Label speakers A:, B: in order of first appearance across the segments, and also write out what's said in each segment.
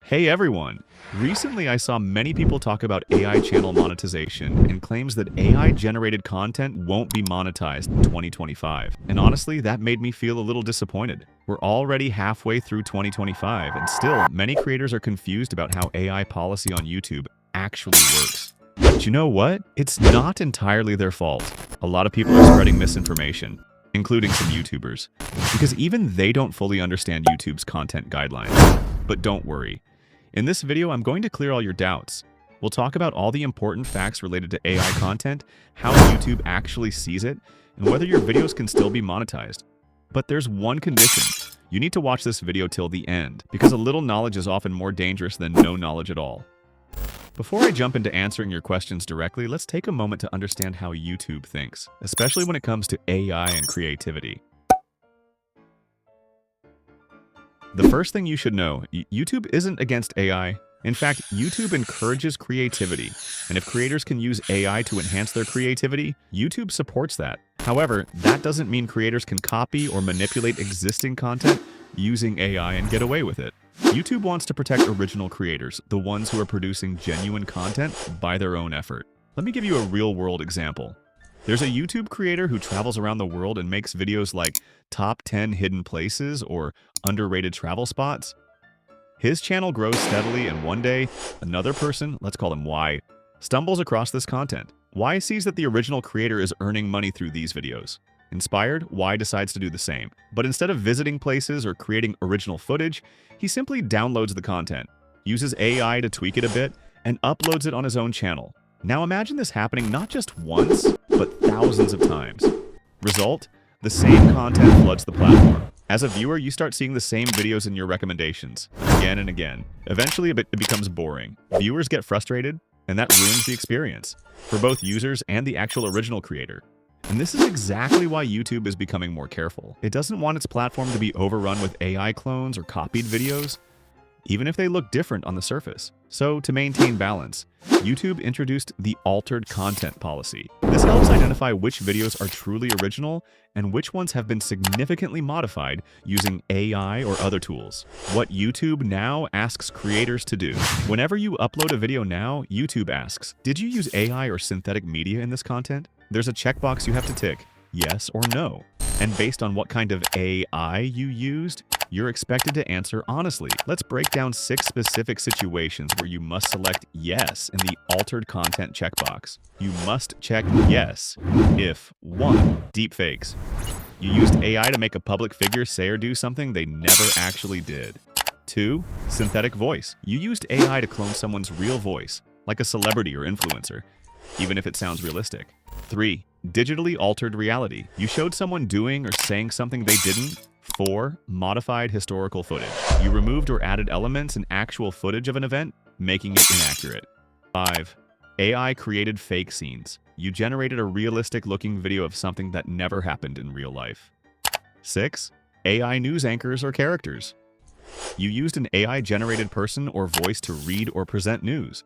A: Hey everyone! Recently I saw many people talk about AI channel monetization and claims that AI-generated content won't be monetized in 2025. And honestly, that made me feel a little disappointed. We're already halfway through 2025 and still many creators are confused about how AI policy on YouTube actually works. But you know what? It's not entirely their fault. A lot of people are spreading misinformation, including some YouTubers, because even they don't fully understand YouTube's content guidelines. But don't worry. In this video, I'm going to clear all your doubts. We'll talk about all the important facts related to AI content, how YouTube actually sees it, and whether your videos can still be monetized. But there's one condition. You need to watch this video till the end, because a little knowledge is often more dangerous than no knowledge at all. Before I jump into answering your questions directly, let's take a moment to understand how YouTube thinks, especially when it comes to AI and creativity. The first thing you should know, YouTube isn't against AI. In fact, YouTube encourages creativity, and if creators can use AI to enhance their creativity, YouTube supports that. However, that doesn't mean creators can copy or manipulate existing content using AI and get away with it. YouTube wants to protect original creators, the ones who are producing genuine content by their own effort. Let me give you a real-world example. There's a YouTube creator who travels around the world and makes videos like top 10 hidden places or underrated travel spots. His channel grows steadily, and one day, another person, let's call him Y, stumbles across this content. Y sees that the original creator is earning money through these videos. Inspired, Y decides to do the same. But instead of visiting places or creating original footage, he simply downloads the content, uses AI to tweak it a bit, and uploads it on his own channel. Now imagine this happening not just once, but thousands of times. Result? The same content floods the platform. As a viewer, you start seeing the same videos in your recommendations, again and again. Eventually, it becomes boring. Viewers get frustrated, and that ruins the experience for both users and the actual original creator. And this is exactly why YouTube is becoming more careful. It doesn't want its platform to be overrun with AI clones or copied videos, even if they look different on the surface. So, to maintain balance, YouTube introduced the altered content policy. This helps identify which videos are truly original and which ones have been significantly modified using AI or other tools. What YouTube now asks creators to do. Whenever you upload a video now, YouTube asks, did you use AI or synthetic media in this content? There's a checkbox you have to tick, yes or no. And based on what kind of AI you used, you're expected to answer honestly. Let's break down 6 specific situations where you must select yes in the altered content checkbox. You must check yes if 1. Deepfakes. You used AI to make a public figure say or do something they never actually did. 2. Synthetic voice. You used AI to clone someone's real voice, like a celebrity or influencer, even if it sounds realistic. 3. Digitally altered reality. You showed someone doing or saying something they didn't. 4. Modified historical footage. You removed or added elements in actual footage of an event, making it inaccurate. 5. AI-created fake scenes. You generated a realistic-looking video of something that never happened in real life. 6. AI news anchors or characters. You used an AI-generated person or voice to read or present news.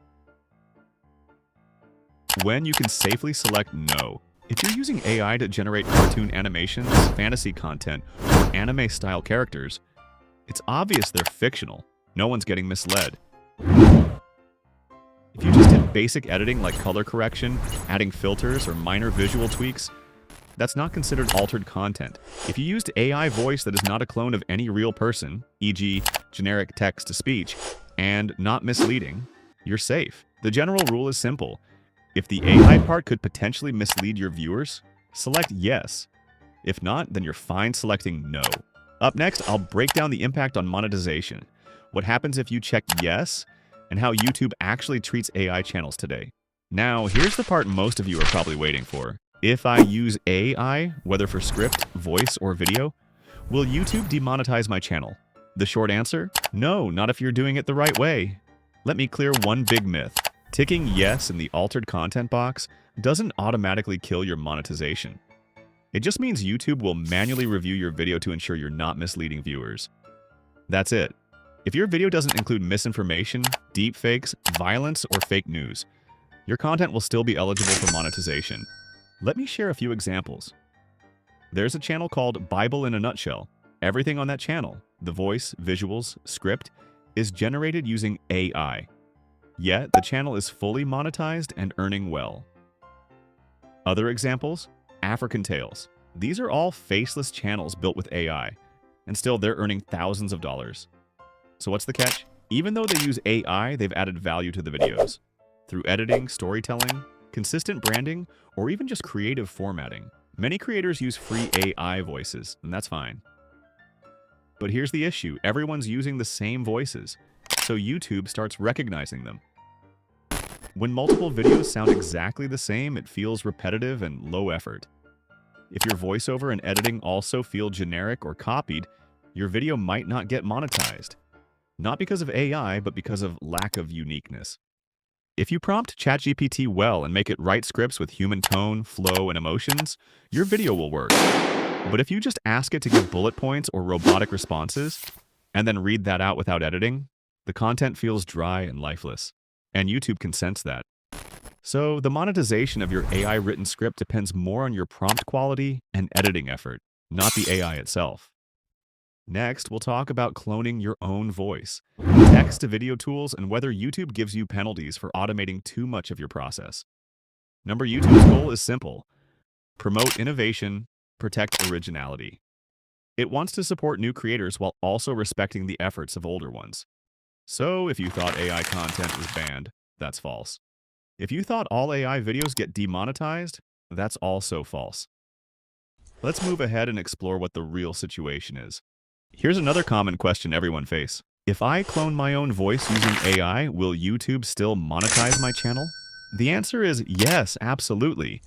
A: When you can safely select no. If you're using AI to generate cartoon animations, fantasy content, or anime-style characters, it's obvious they're fictional. No one's getting misled. If you just did basic editing like color correction, adding filters, or minor visual tweaks, that's not considered altered content. If you used AI voice that is not a clone of any real person, e.g. generic text-to-speech, and not misleading, you're safe. The general rule is simple. If the AI part could potentially mislead your viewers, select yes. If not, then you're fine selecting no. Up next, I'll break down the impact on monetization, what happens if you check yes, and how YouTube actually treats AI channels today. Now, here's the part most of you are probably waiting for. If I use AI, whether for script, voice, or video, will YouTube demonetize my channel? The short answer? No, not if you're doing it the right way. Let me clear one big myth. Ticking yes in the altered content box doesn't automatically kill your monetization. It just means YouTube will manually review your video to ensure you're not misleading viewers. That's it. If your video doesn't include misinformation, deepfakes, violence, or fake news, your content will still be eligible for monetization. Let me share a few examples. There's a channel called Bible in a Nutshell. Everything on that channel, the voice, visuals, script, is generated using AI. Yet, the channel is fully monetized and earning well. Other examples? African Tales. These are all faceless channels built with AI, and still they're earning thousands of dollars. So what's the catch? Even though they use AI, they've added value to the videos. Through editing, storytelling, consistent branding, or even just creative formatting. Many creators use free AI voices, and that's fine. But here's the issue, everyone's using the same voices, so YouTube starts recognizing them. When multiple videos sound exactly the same, it feels repetitive and low effort. If your voiceover and editing also feel generic or copied, your video might not get monetized. Not because of AI, but because of lack of uniqueness. If you prompt ChatGPT well and make it write scripts with human tone, flow, and emotions, your video will work. But if you just ask it to give bullet points or robotic responses, and then read that out without editing, the content feels dry and lifeless. And YouTube can sense that. So the monetization of your AI-written script depends more on your prompt quality and editing effort, not the AI itself. Next, we'll talk about cloning your own voice, text-to-video tools, and whether YouTube gives you penalties for automating too much of your process. YouTube's goal is simple: promote innovation, protect originality. It wants to support new creators while also respecting the efforts of older ones. So if you thought AI content was banned, that's false. If you thought all AI videos get demonetized, that's also false. Let's move ahead and explore what the real situation is. Here's another common question everyone faces. If I clone my own voice using AI, will YouTube still monetize my channel? The answer is yes, absolutely.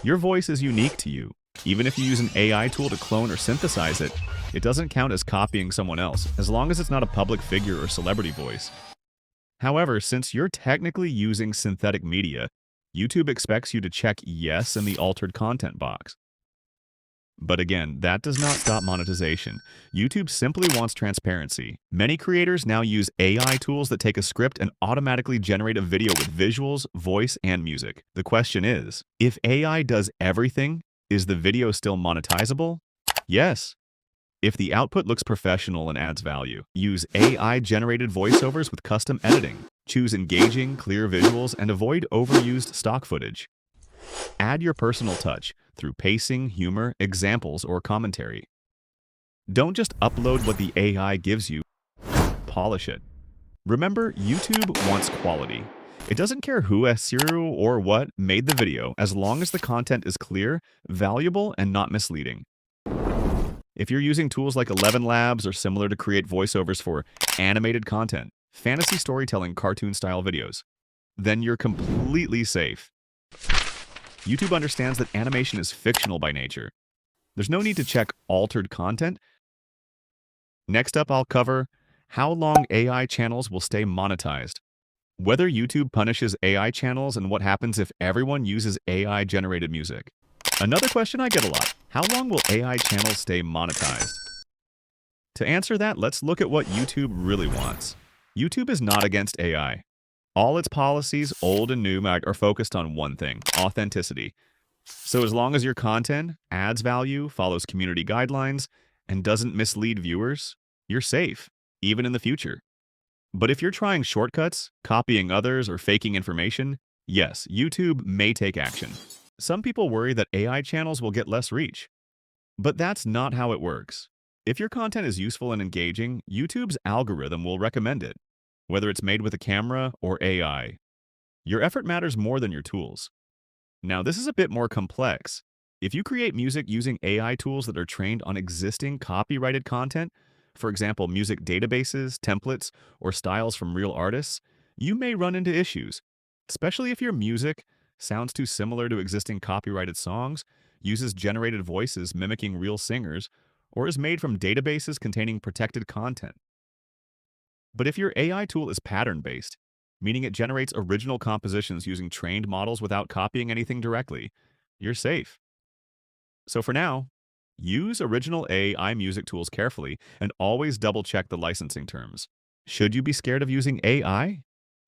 A: Your voice is unique to you. Even if you use an AI tool to clone or synthesize it, it doesn't count as copying someone else, as long as it's not a public figure or celebrity voice. However, since you're technically using synthetic media, YouTube expects you to check yes in the altered content box. But again, that does not stop monetization. YouTube simply wants transparency. Many creators now use AI tools that take a script and automatically generate a video with visuals, voice, and music. The question is, if AI does everything, is the video still monetizable? Yes. If the output looks professional and adds value, use AI-generated voiceovers with custom editing. Choose engaging, clear visuals, and avoid overused stock footage. Add your personal touch through pacing, humor, examples, or commentary. Don't just upload what the AI gives you, polish it. Remember, YouTube wants quality. It doesn't care who, SEO, or what made the video, as long as the content is clear, valuable, and not misleading. If you're using tools like 11 Labs or similar to create voiceovers for animated content, fantasy storytelling cartoon-style videos, then you're completely safe. YouTube understands that animation is fictional by nature. There's no need to check altered content. Next up, I'll cover how long AI channels will stay monetized, whether YouTube punishes AI channels, and what happens if everyone uses AI-generated music. Another question I get a lot: how long will AI channels stay monetized? To answer that, let's look at what YouTube really wants. YouTube is not against AI. All its policies, old and new, are focused on one thing: authenticity. So as long as your content adds value, follows community guidelines, and doesn't mislead viewers, you're safe, even in the future. But if you're trying shortcuts, copying others, or faking information, yes, YouTube may take action. Some people worry that AI channels will get less reach. But that's not how it works. If your content is useful and engaging, YouTube's algorithm will recommend it, whether it's made with a camera or AI. Your effort matters more than your tools. Now, this is a bit more complex. If you create music using AI tools that are trained on existing copyrighted content, for example, music databases, templates, or styles from real artists, you may run into issues, especially if your music sounds too similar to existing copyrighted songs, uses generated voices mimicking real singers, or is made from databases containing protected content. But if your AI tool is pattern-based, meaning it generates original compositions using trained models without copying anything directly, you're safe. So for now, use original AI music tools carefully and always double-check the licensing terms. Should you be scared of using AI?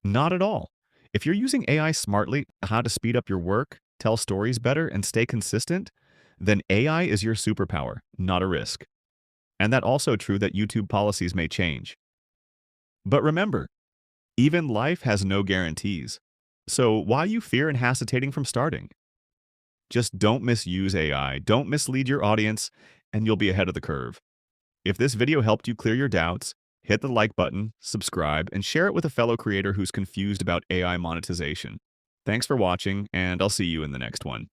A: Not at all. If you're using AI smartly, how to speed up your work, tell stories better, and stay consistent, then AI is your superpower, not a risk. And that's also true that YouTube policies may change. But remember, even life has no guarantees. So why are you fear and hesitating from starting? Just don't misuse AI, don't mislead your audience, and you'll be ahead of the curve. If this video helped you clear your doubts, hit the like button, subscribe, and share it with a fellow creator who's confused about AI monetization. Thanks for watching, and I'll see you in the next one.